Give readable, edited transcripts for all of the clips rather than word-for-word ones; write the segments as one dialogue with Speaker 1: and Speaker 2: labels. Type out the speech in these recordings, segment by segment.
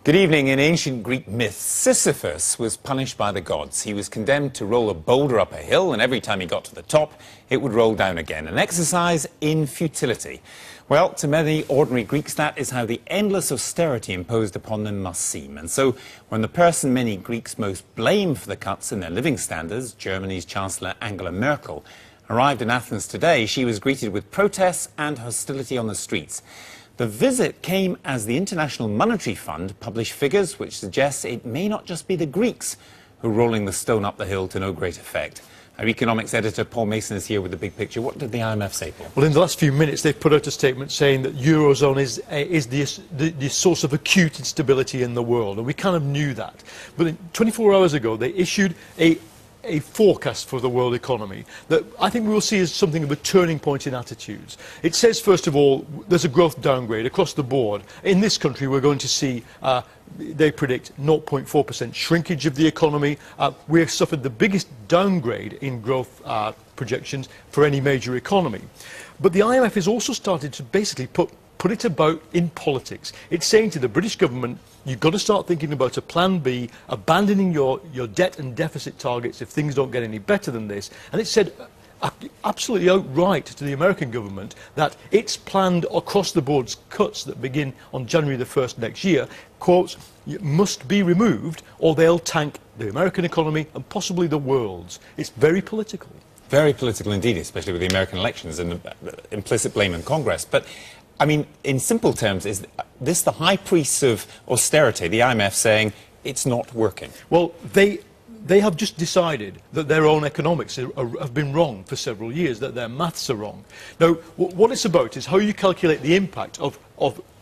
Speaker 1: Good evening. In ancient Greek myth, Sisyphus was punished by the gods. He was condemned to roll a boulder up a hill, and every time he got to the top, it would roll down again. An exercise in futility. Well, to many ordinary Greeks, that is how the endless austerity imposed upon them must seem. And so, when the person many Greeks most blame for the cuts in their living standards, Germany's Chancellor Angela Merkel, arrived in Athens today, she was greeted with protests and hostility on the streets. The visit came as the International Monetary Fund published figures which suggest it may not just be the Greeks who are rolling the stone up the hill to no great effect. Our economics editor Paul Mason is here with the big picture. What did the IMF say, Paul?
Speaker 2: Well, in the last few minutes they've put out a statement saying that Eurozone is the source of acute instability in the world, and we kind of knew that. But 24 hours ago they issued a forecast for the world economy that I think we will see as something of a turning point in attitudes. It says, first of all, there's a growth downgrade across the board. In this country, we're going to see, they predict 0.4% shrinkage of the economy. We have suffered the biggest downgrade in growth projections for any major economy. But the IMF has also started to basically put it about in politics. It's saying to the British government, you've got to start thinking about a plan B, abandoning your debt and deficit targets if things don't get any better than this. And it said absolutely outright to the American government that it's planned across the board cuts that begin on January the 1st next year, quotes, must be removed or they'll tank the American economy and possibly the world's. It's very political.
Speaker 1: Very political indeed, especially with the American elections and the implicit blame in Congress. But I mean, in simple terms, is this the high priests of austerity, the IMF, saying it's not working?
Speaker 2: Well, they have just decided that their own economics have been wrong for several years, that their maths are wrong. Now, what it's about is how you calculate the impact of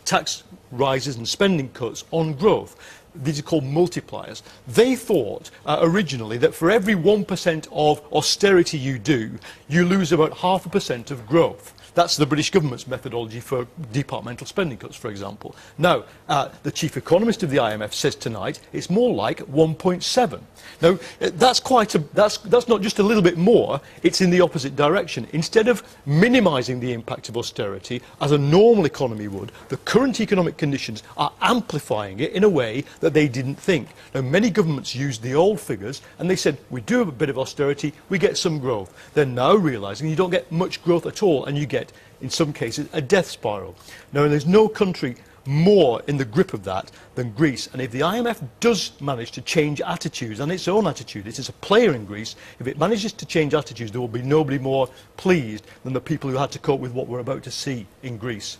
Speaker 2: tax rises and spending cuts on growth. These are called multipliers. They thought originally that for every 1% of austerity you do, you lose about 0.5% of growth. That's the British government's methodology for departmental spending cuts, for example. Now, the chief economist of the IMF says tonight it's more like 1.7. Now, that's not just a little bit more, it's in the opposite direction. Instead of minimising the impact of austerity, as a normal economy would, the current economic conditions are amplifying it in a way that they didn't think. Now, many governments used the old figures, and they said, we do a bit of austerity, we get some growth. They're now realising you don't get much growth at all, and you get, in some cases, a death spiral. Now, there's no country more in the grip of that than Greece, and if the IMF does manage to change attitudes, and its own attitude, it is a player in Greece, if it manages to change attitudes, there will be nobody more pleased than the people who had to cope with what we're about to see in Greece.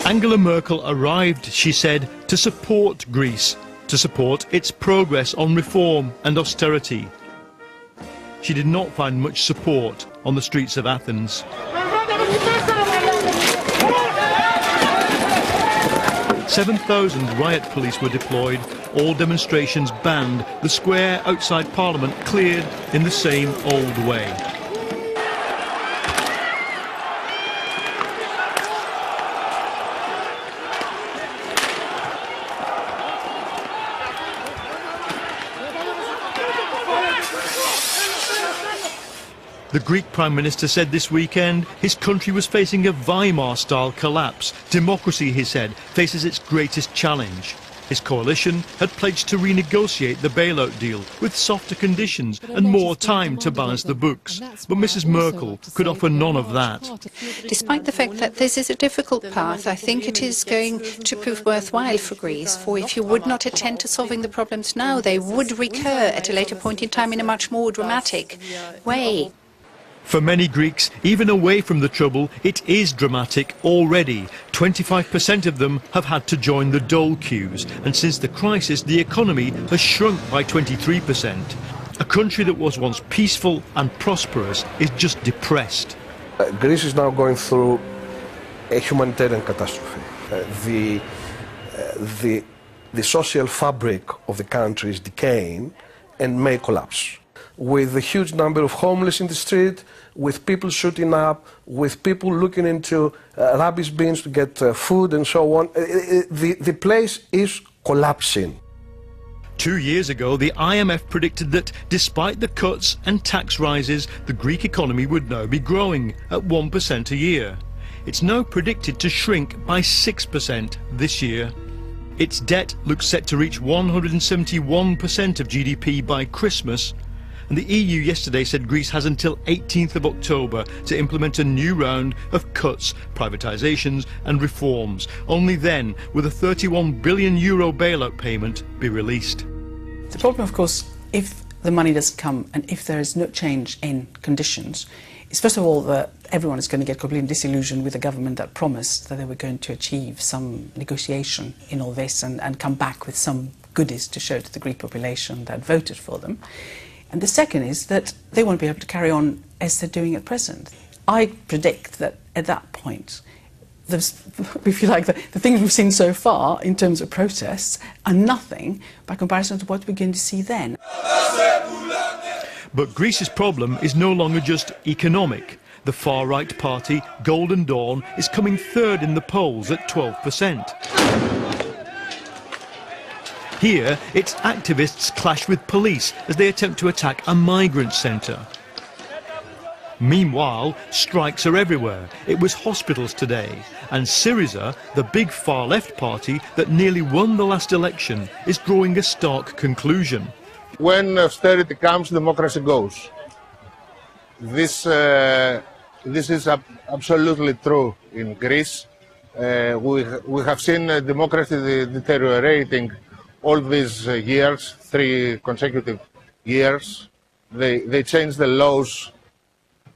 Speaker 2: Angela Merkel arrived, she said, to support Greece, to support its progress on reform and austerity. She did not find much support on the streets of Athens. 7,000 riot police were deployed, all demonstrations banned, the square outside Parliament cleared in the same old way. The Greek Prime Minister said this weekend his country was facing a Weimar-style collapse. Democracy, he said, faces its greatest challenge. His coalition had pledged to renegotiate the bailout deal with softer conditions and more time to balance the books. But Mrs Merkel could offer none of that.
Speaker 3: Despite the fact that this is a difficult path, I think it is going to prove worthwhile for Greece, for if you would not attend to solving the problems now, they would recur at a later point in time in a much more dramatic way.
Speaker 2: For many Greeks, even away from the trouble, it is dramatic already. 25% of them have had to join the dole queues, and since the crisis, the economy has shrunk by 23%. A country that was once peaceful and prosperous is just depressed.
Speaker 4: Greece is now going through a humanitarian catastrophe. The social fabric of the country is decaying and may collapse, with a huge number of homeless in the street, with people shooting up, with people looking into rubbish bins to get food and so on. The place is collapsing.
Speaker 2: 2 years ago, the IMF predicted that despite the cuts and tax rises, the Greek economy would now be growing at 1% a year. It's now predicted to shrink by 6% this year. Its debt looks set to reach 171% of GDP by Christmas. And the EU yesterday said Greece has until 18th of October to implement a new round of cuts, privatisations and reforms. Only then will the €31 billion bailout payment be released.
Speaker 5: The problem, of course, if the money doesn't come and if there is no change in conditions, is first of all that everyone is going to get completely disillusioned with a government that promised that they were going to achieve some negotiation in all this and come back with some goodies to show to the Greek population that voted for them. And the second is that they won't be able to carry on as they're doing at present. I predict that at that point, if you like, the things we've seen so far in terms of protests are nothing by comparison to what we're going to see then.
Speaker 2: But Greece's problem is no longer just economic. The far-right party, Golden Dawn, is coming third in the polls at 12%. Here, its activists clash with police as they attempt to attack a migrant centre. Meanwhile, strikes are everywhere. It was hospitals today. And Syriza, the big far-left party that nearly won the last election, is drawing a stark conclusion.
Speaker 6: When austerity comes, democracy goes. This is absolutely true in Greece. We have seen democracy deteriorating all these years, 3 consecutive years. They change the laws,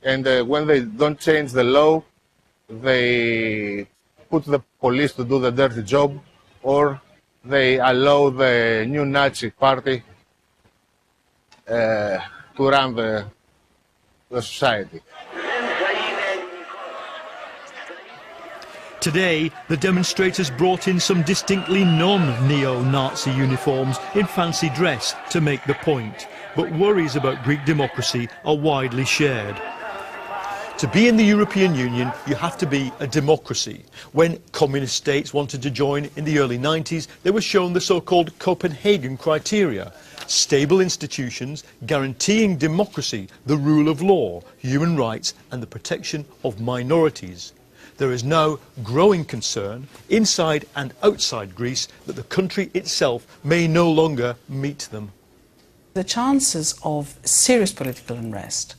Speaker 6: and when they don't change the law, they put the police to do the dirty job, or they allow the new Nazi party to run the society.
Speaker 2: Today, the demonstrators brought in some distinctly non-neo-Nazi uniforms in fancy dress to make the point. But worries about Greek democracy are widely shared. To be in the European Union, you have to be a democracy. When communist states wanted to join in the early 90s, they were shown the so-called Copenhagen criteria. Stable institutions guaranteeing democracy, the rule of law, human rights and the protection of minorities. There is now growing concern, inside and outside Greece, that the country itself may no longer meet them.
Speaker 5: The chances of serious political unrest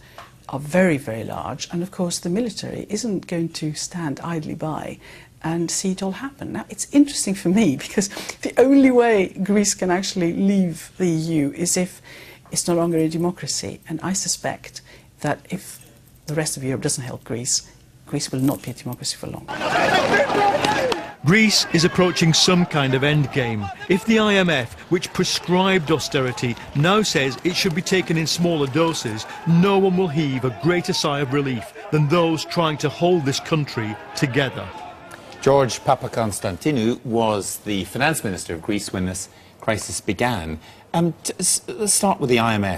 Speaker 5: are very, very large, and of course the military isn't going to stand idly by and see it all happen. Now, it's interesting for me because the only way Greece can actually leave the EU is if it's no longer a democracy, and I suspect that if the rest of Europe doesn't help Greece, Greece will not be a democracy for long.
Speaker 2: Greece is approaching some kind of endgame. If the IMF, which prescribed austerity, now says it should be taken in smaller doses, no one will heave a greater sigh of relief than those trying to hold this country together.
Speaker 1: George Papakonstantinou was the finance minister of Greece when this crisis began. Let's start with the IMF.